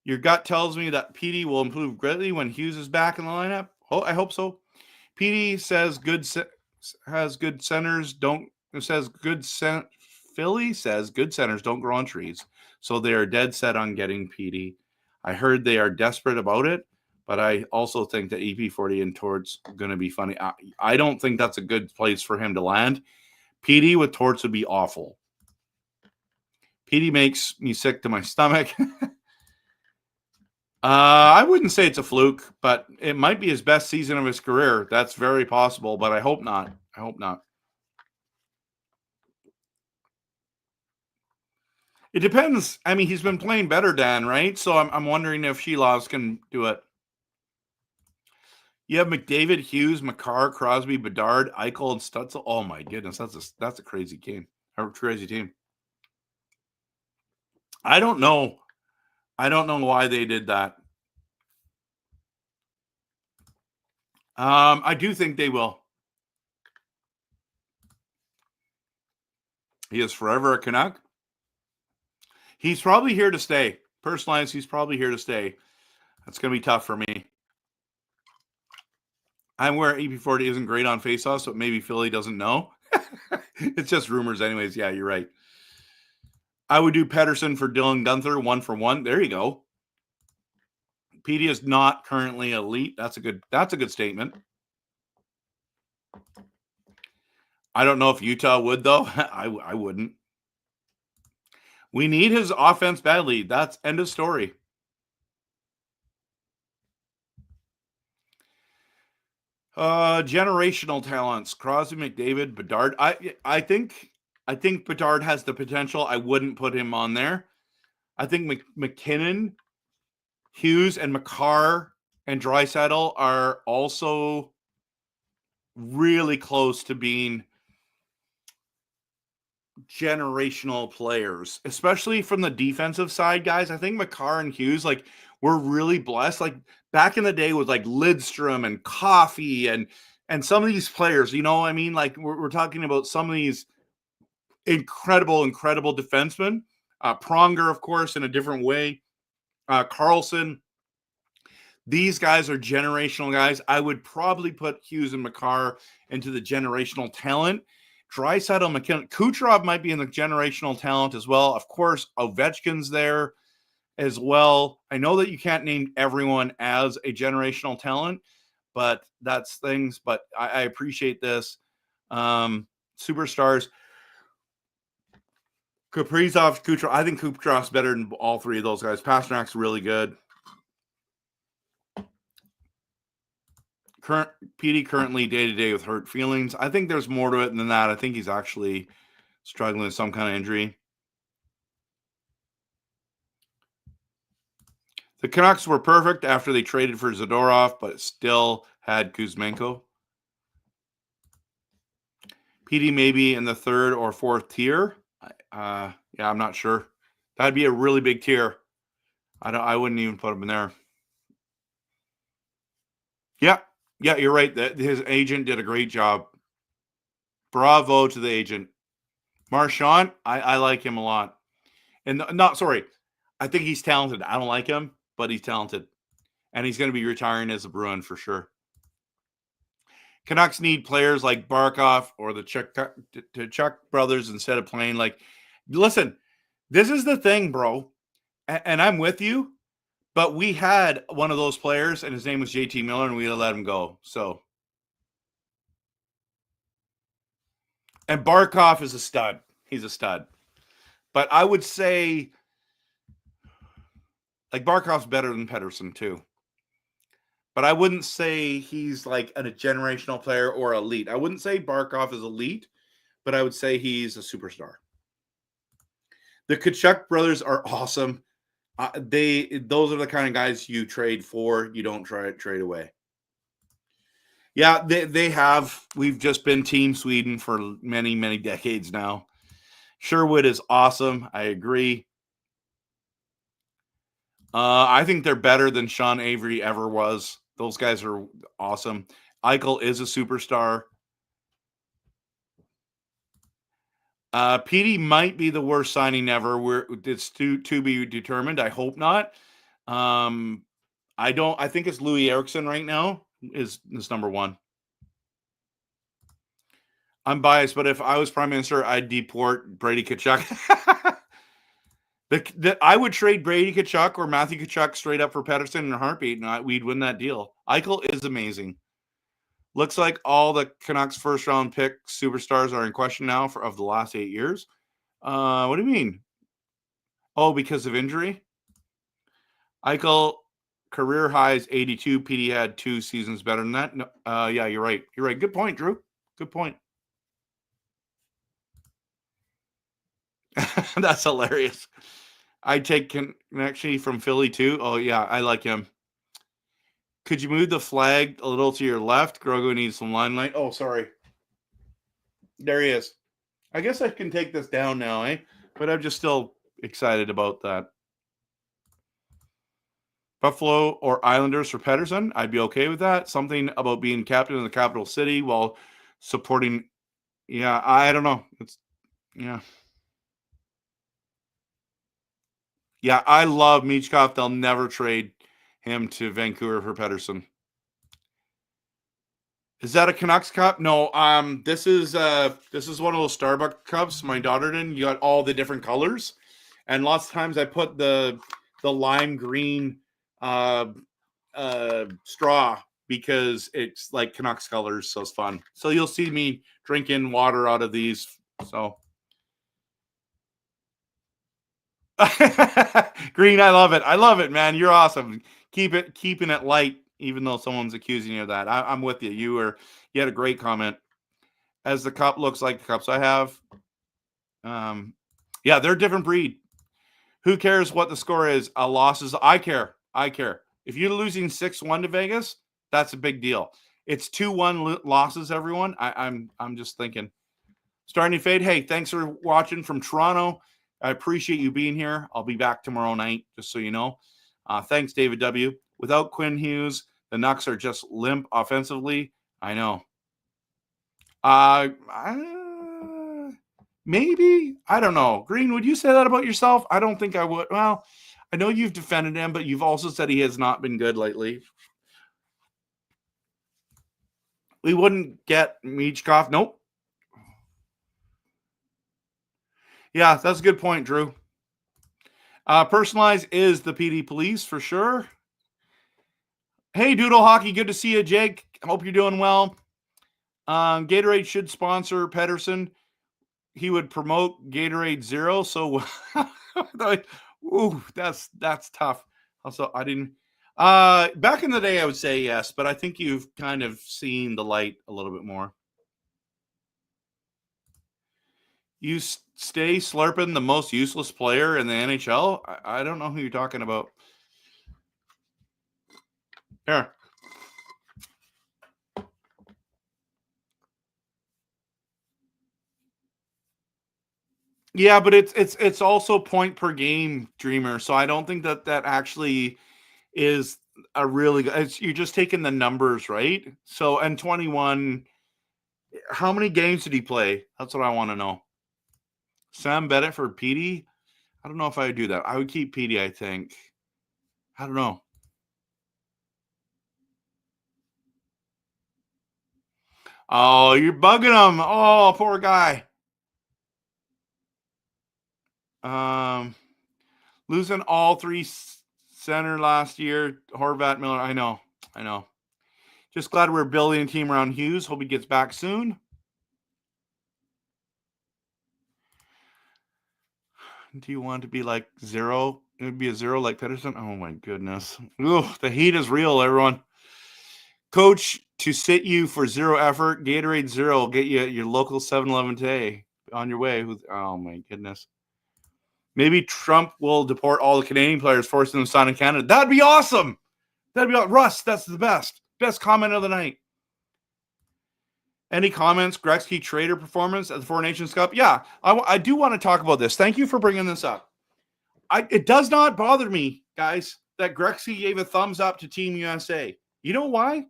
Your gut tells me that PD will improve greatly when Hughes is back in the lineup. Oh, I hope so. PD says has good centers. Philly says good centers don't grow on trees, so they are dead set on getting PD. I heard they are desperate about it, but I also think that EP40 and Torts going to be funny. I don't think that's a good place for him to land. PD with Torts would be awful. PD makes me sick to my stomach. I wouldn't say it's a fluke, but it might be his best season of his career. That's very possible, but I hope not. I hope not. It depends. I mean, he's been playing better, Dan, right? So I'm wondering if Shelovs can do it. You have McDavid, Hughes, Makar, Crosby, Bedard, Eichel, and Stutzel. Oh my goodness, that's a crazy game. A crazy team. I don't know. I don't know why they did that. I do think they will. He is forever a Canuck. He's probably here to stay. Personalized, he's probably here to stay. That's going to be tough for me. I'm where EP40 isn't great on faceoffs, but maybe Philly doesn't know. It's just rumors anyways. Yeah, you're right. I would do Pettersson for Dylan Gunther, 1-for-1. There you go. PD is not currently elite. That's a good statement. I don't know if Utah would, though. I wouldn't. We need his offense badly. That's end of story. Generational talents: Crosby, McDavid, Bedard. I think Bedard has the potential. I wouldn't put him on there. I think McKinnon, Hughes, and Makar and Draisaitl are also really close to being generational players, especially from the defensive side, guys. I think Makar and Hughes, like, we're really blessed. Like back in the day with like Lidstrom and Coffey and some of these players, you know what I mean? Like we're talking about some of these incredible defensemen. Pronger, of course, in a different way. Carlson. These guys are generational guys. I would probably put Hughes and Makar into the generational talent. Draisaitl, McKinnon, Kucherov might be in the generational talent as well. Of course, Ovechkin's there as well. I know that you can't name everyone as a generational talent, but that's things. But I appreciate this. Superstars. Kaprizov, Kucherov. I think Kucherov's better than all three of those guys. Pasternak's really good. PD currently day-to-day with hurt feelings. I think there's more to it than that. I think he's actually struggling with some kind of injury. The Canucks were perfect after they traded for Zadorov, but still had Kuzmenko. PD maybe in the third or fourth tier. Yeah, I'm not sure. That'd be a really big tier. I wouldn't even put him in there. Yeah, you're right. His agent did a great job. Bravo to the agent. Marchand, I like him a lot. And I think he's talented. I don't like him, but he's talented. And he's going to be retiring as a Bruin for sure. Canucks need players like Barkov or the Chuck brothers instead of playing like, listen, this is the thing, bro. And I'm with you, but we had one of those players and his name was JT Miller and we let him go. So, and Barkov is a stud. He's a stud. But I would say like Barkov's better than Pettersson too. But I wouldn't say he's like a generational player or elite. I wouldn't say Barkov is elite, but I would say he's a superstar. The Tkachuk brothers are awesome. Those are the kind of guys you trade for. You don't trade away. Yeah, they have. We've just been Team Sweden for many, many decades now. Sherwood is awesome. I agree. I think they're better than Sean Avery ever was. Those guys are awesome. Eichel is a superstar. Petey might be the worst signing ever. It's to be determined. I hope not. I think it's Louis Eriksson right now is number one. I'm biased, but if I was prime minister, I'd deport Brady Tkachuk. I would trade Brady Tkachuk or Matthew Tkachuk straight up for Pettersson in a heartbeat, and we'd win that deal. Eichel is amazing. Looks like all the Canucks first-round pick superstars are in question now of the last 8 years. What do you mean? Oh, because of injury? Eichel, career highs 82. PD had 2 seasons better than that. No, yeah, you're right. You're right. Good point, Drew. Good point. That's hilarious. I take Connection from Philly too. Oh, yeah, I like him. Could you move the flag a little to your left? Grogo needs some limelight. Oh, sorry. There he is. I guess I can take this down now, eh? But I'm just still excited about that. Buffalo or Islanders for Pettersson, I'd be okay with that. Something about being captain of the capital city while supporting. Yeah, I don't know. Yeah, I love Michkov. They'll never trade him to Vancouver for Pettersson. Is that a Canucks cup? No. This is one of those Starbucks cups my daughter did. You got all the different colors, and lots of times I put the lime green straw because it's like Canucks colors, so it's fun. So you'll see me drinking water out of these. So Green, I love it. I love it, man. You're awesome. Keeping it light, even though someone's accusing you of that. I'm with you. You had a great comment. As the cup looks like the cups I have. Yeah, they're a different breed. Who cares what the score is? A loss is. I care. If you're losing 6-1 to Vegas, that's a big deal. It's 2-1 losses, everyone. I'm just thinking. Starting to fade. Hey, thanks for watching from Toronto. I appreciate you being here. I'll be back tomorrow night, just so you know. Thanks, David W. Without Quinn Hughes, the Nucks are just limp offensively. I know. Maybe. I don't know. Green, would you say that about yourself? I don't think I would. Well, I know you've defended him, but you've also said he has not been good lately. We wouldn't get Michkov. Nope. Yeah, that's a good point, Drew. Personalized is the PD police for sure. Hey, Doodle Hockey, good to see you, Jake. Hope you're doing well. Gatorade should sponsor Pettersson. He would promote Gatorade Zero. So, ooh, that's tough. Also, I didn't. Back in the day, I would say yes, but I think you've kind of seen the light a little bit more. You stay slurping the most useless player in the NHL? I don't know who you're talking about. Here. Yeah, but it's also point per game, Dreamer. So I don't think that actually is a really good. You're just taking the numbers, right? So and 21. How many games did he play? That's what I want to know. Sam Bennett for Petey? I don't know if I would do that. I would keep Petey, I think. I don't know. Oh, you're bugging him. Oh, poor guy. Losing all 3 center last year. Horvat, Miller. I know. Just glad we're building a team around Hughes. Hope he gets back soon. Do you want to be like 0? It would be a 0 like Pettersson. Oh my goodness. Ooh, the heat is real, everyone. Coach, to sit you for 0 effort, Gatorade 0 will get you at your local 7-Eleven today on your way. Oh my goodness. Maybe Trump will deport all the Canadian players, forcing them to sign in Canada. That'd be awesome. Russ, that's the best. Best comment of the night. Any comments? Gretzky Trader performance at the Four Nations Cup? Yeah, I do want to talk about this. Thank you for bringing this up. It does not bother me, guys, that Gretzky gave a thumbs up to Team USA. You know why?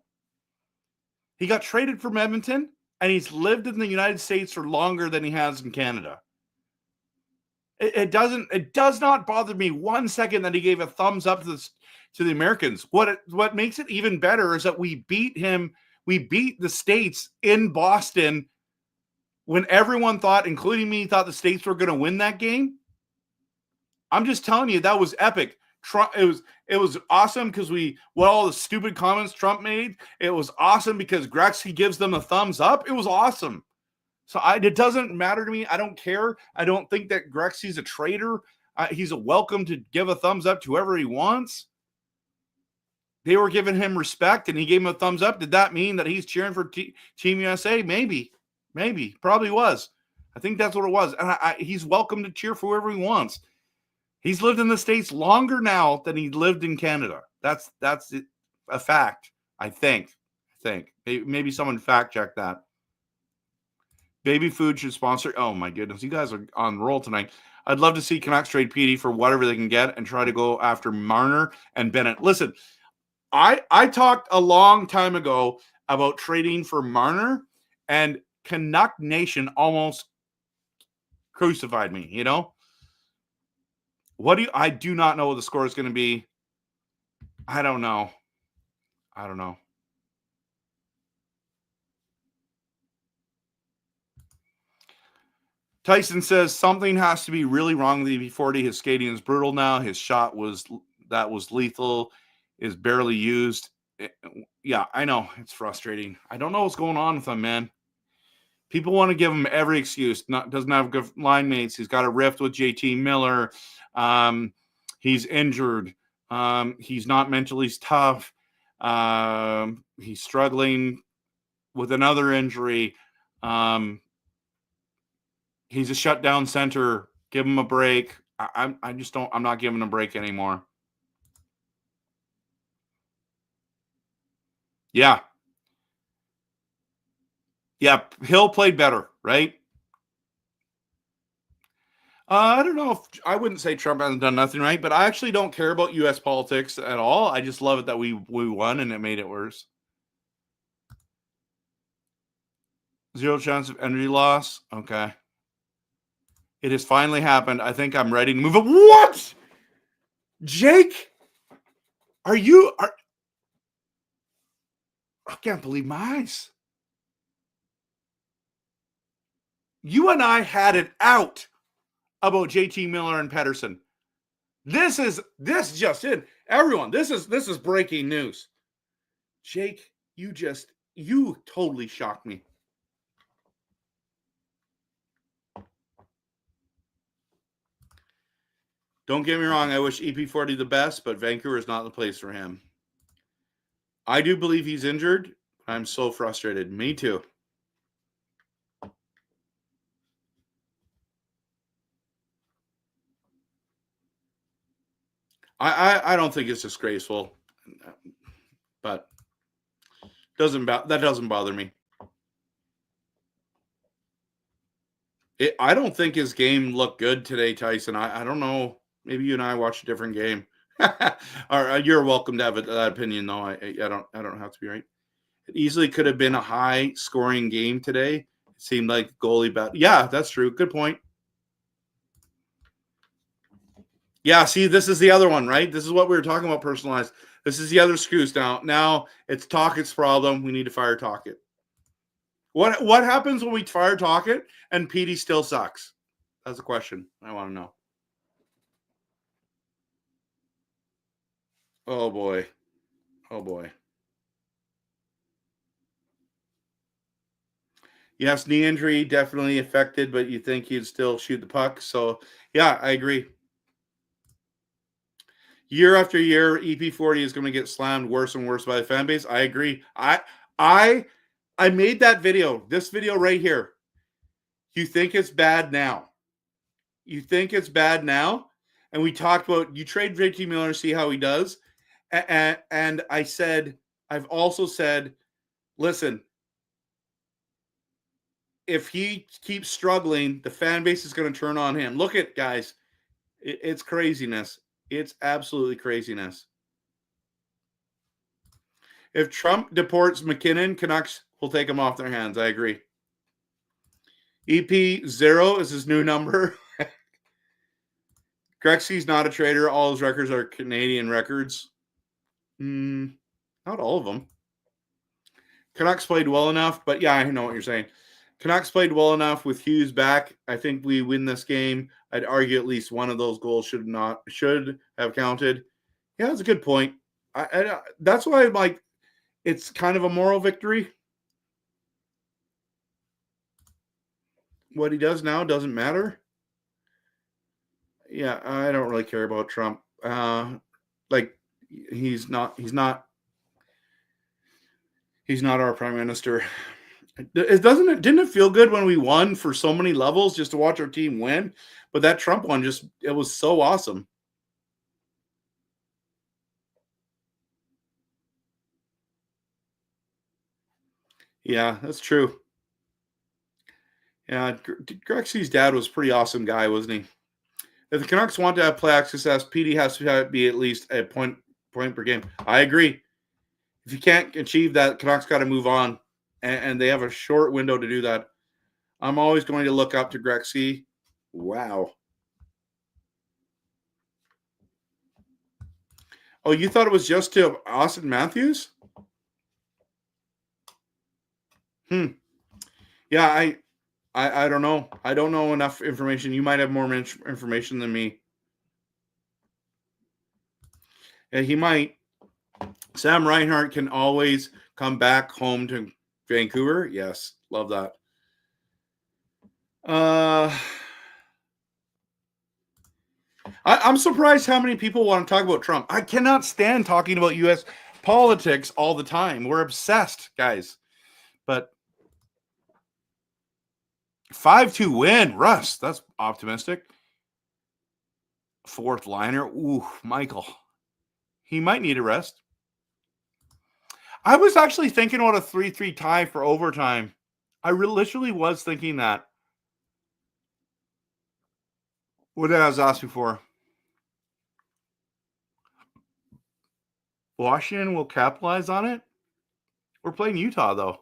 He got traded from Edmonton, and he's lived in the United States for longer than he has in Canada. It does not bother me 1 second that he gave a thumbs up to the Americans. What makes it even better is that we beat the States in Boston when everyone thought, including me, thought the States were going to win that game. I'm just telling you, that was epic. It was awesome because all the stupid comments Trump made. It was awesome because Gretzky gives them a thumbs up. It was awesome. So it doesn't matter to me. I don't care. I don't think that Gretzky's a traitor. He's welcome to give a thumbs up to whoever he wants. They were giving him respect, and he gave him a thumbs up. Did that mean that he's cheering for Team USA? Maybe. Probably was. I think that's what it was. And he's welcome to cheer for whoever he wants. He's lived in the States longer now than he lived in Canada. That's a fact, I think. Maybe someone fact check that. Baby food should sponsor. Oh, my goodness. You guys are on the roll tonight. I'd love to see Canucks trade Petey for whatever they can get and try to go after Marner and Bennett. Listen, I talked a long time ago about trading for Marner, and Canuck Nation almost crucified me, you know? I do not know what the score is going to be. I don't know. Tyson says something has to be really wrong with EV40. His skating is brutal now. His shot was lethal, is barely used. Yeah, I know. It's frustrating. I don't know what's going on with him, man. People want to give him every excuse. Doesn't have good line mates. He's got a rift with JT Miller. He's injured. He's not mentally tough. He's struggling with another injury. He's a shutdown center. Give him a break. I'm not giving him a break anymore. Yeah. Hill played better, right? I don't know if I wouldn't say Trump hasn't done nothing right, but I actually don't care about U.S. politics at all. I just love it that we won and it made it worse. 0 chance of energy loss. Okay. It has finally happened. I think I'm ready to move it. What? Jake? I can't believe my eyes. You and I had it out about JT Miller and Pettersson. This just in. Everyone, this is breaking news. Jake, you totally shocked me. Don't get me wrong, I wish EP40 the best, but Vancouver is not the place for him. I do believe he's injured. I'm so frustrated. Me too. I don't think it's disgraceful, but that doesn't bother me. I don't think his game looked good today, Tyson. I don't know. Maybe you and I watched a different game. Or you're welcome to have that opinion, though. I don't have to be right. It easily could have been a high-scoring game today. It seemed like goalie bat. Yeah, that's true. Good point. Yeah, see, this is the other one, right? This is what we were talking about, personalized. This is the other screws now. Now it's Tockett's problem. We need to fire Tockett. What happens when we fire Tockett and Petey still sucks? That's a question I want to know. Oh, boy. Yes, knee injury definitely affected, but you think he'd still shoot the puck. So, yeah, I agree. Year after year, EP40 is going to get slammed worse and worse by the fan base. I agree. I made that video, this video right here. You think it's bad now? And we talked about you trade JT Miller, see how he does. And I've also said, listen, if he keeps struggling, the fan base is going to turn on him. Look at, guys, it's craziness. It's absolutely craziness. If Trump deports McKinnon, Canucks will take him off their hands. I agree. EP0 is his new number. Gretzky's not a trader. All his records are Canadian records. Not all of them. Canucks played well enough, but yeah, I know what you're saying. Canucks played well enough with Hughes back. I think we win this game. I'd argue at least one of those goals should have counted. Yeah, that's a good point. That's why I'm like, it's kind of a moral victory. What he does now doesn't matter. Yeah, I don't really care about Trump. Like he's not our prime minister. Didn't it feel good when we won for so many levels just to watch our team win? But that Trump one it was so awesome. Yeah, that's true. Yeah, Gretzky's dad was a pretty awesome guy, wasn't he? If the Canucks want to have playoff success, PD has to be at least a point per game. I agree. If you can't achieve that, Canucks got to move on, and they have a short window to do that. I'm always going to look up to Gretzky. Wow. Oh, you thought it was just to Austin Matthews? Yeah, I don't know. I don't know enough information. You might have more information than me. Yeah, he might. Sam Reinhart can always come back home to Vancouver. Yes, love that. I'm surprised how many people want to talk about Trump. I cannot stand talking about U.S. politics all the time. We're obsessed, guys. But 5-2 win, Russ. That's optimistic. Fourth liner. Ooh, Michael. He might need a rest. I was actually thinking about a 3-3 tie for overtime. I literally was thinking that. What did I was asking for? Washington will capitalize on it? We're playing Utah, though.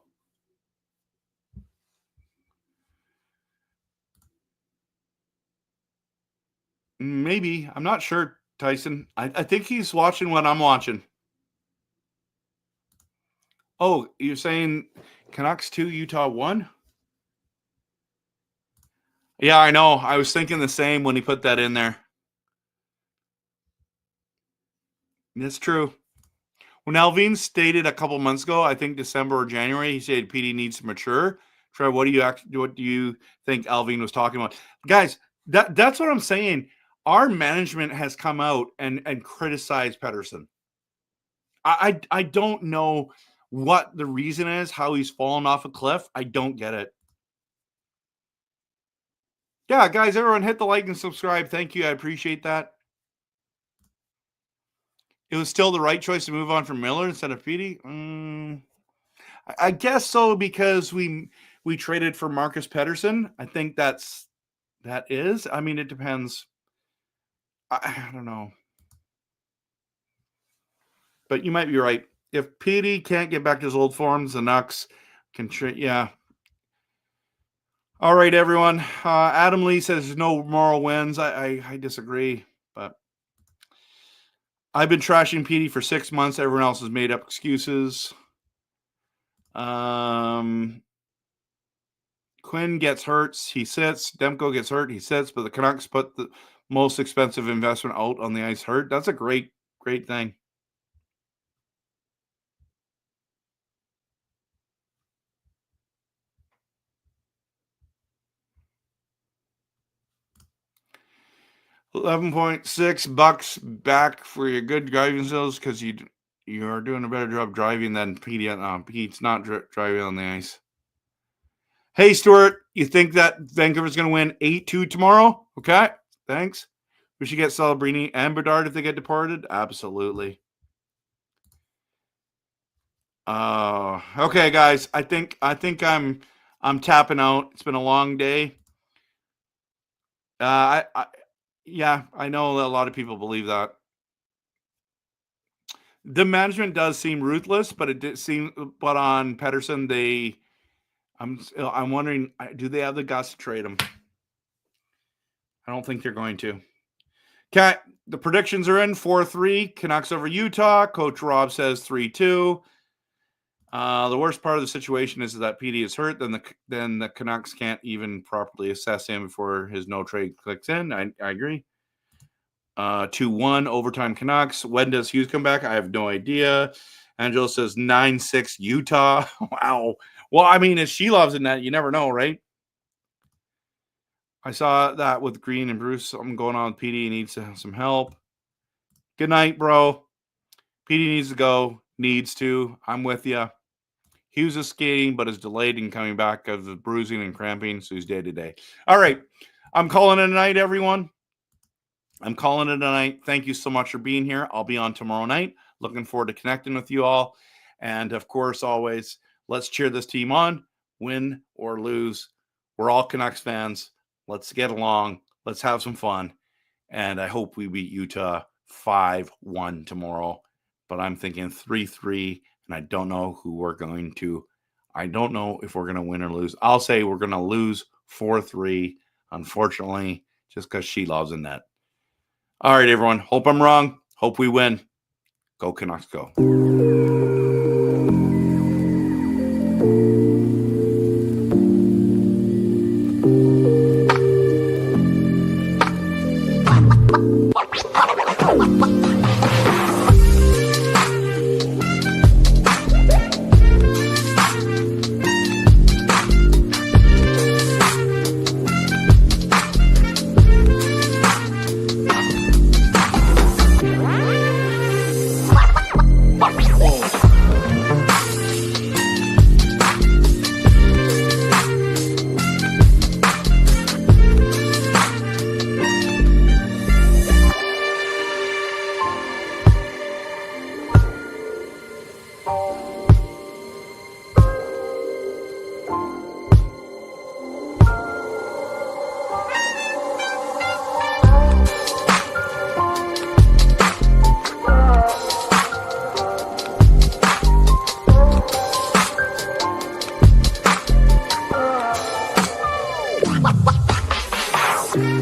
Maybe. I'm not sure, Tyson. I think he's watching what I'm watching. Oh, you're saying Canucks 2, Utah 1? Yeah, I know. I was thinking the same when he put that in there. That's true. When Alvin stated a couple months ago, I think December or January, he said PD needs to mature. Trey, what do you think Alvin was talking about? Guys, that's what I'm saying. Our management has come out and criticized Pettersson. I don't know what the reason is, how he's fallen off a cliff. I don't get it. Yeah, guys, everyone hit the like and subscribe. Thank you. I appreciate that. It was still the right choice to move on from Miller instead of Petey. I guess so, because we traded for Marcus Pettersson. I think that is. I mean, it depends. I don't know. But you might be right. If Petey can't get back to his old forms, the Nucks can trade. Yeah. All right, everyone. Adam Lee says there's no moral wins. I disagree, but I've been trashing Petey for 6 months. Everyone else has made up excuses. Quinn gets hurt, he sits. Demko gets hurt, he sits. But the Canucks put the most expensive investment out on the ice hurt. That's a great thing. $11.6 back for your good driving skills, because you are doing a better job driving than Pete. Pete's not driving on the ice. Hey, Stuart, you think that Vancouver's going to win 8-2 tomorrow? Okay, thanks. We should get Celebrini and Bedard if they get deported. Absolutely. Okay, guys. I think I'm tapping out. It's been a long day. Yeah, I know a lot of people believe that. The management does seem ruthless, but it did seem. But on Pettersson, I'm wondering, do they have the guts to trade him? I don't think they're going to. Okay, the predictions are in 4-3. Canucks over Utah. Coach Rob says 3-2. The worst part of the situation is that PD is hurt. Then the Canucks can't even properly assess him before his no trade clicks in. I agree. 2-1 overtime Canucks. When does Hughes come back? I have no idea. Angelo says 9-6 Utah. Wow. Well, I mean, if she loves in that, you never know, right? I saw that with Green and Bruce. Something going on with PD. He needs some help. Good night, bro. PD needs to go. Needs to. I'm with you. Hughes is skating, but is delayed in coming back because of bruising and cramping, so he's day-to-day. All right. I'm calling it a night, everyone. I'm calling it a night. Thank you so much for being here. I'll be on tomorrow night. Looking forward to connecting with you all. And, of course, always, let's cheer this team on. Win or lose. We're all Canucks fans. Let's get along. Let's have some fun. And I hope we beat Utah 5-1 tomorrow. But I'm thinking 3-3. And I don't know who we're going to. I don't know if we're going to win or lose. I'll say we're going to lose 4-3, unfortunately, just because she loves in net. All right, everyone. Hope I'm wrong. Hope we win. Go Canucks, go. Wow.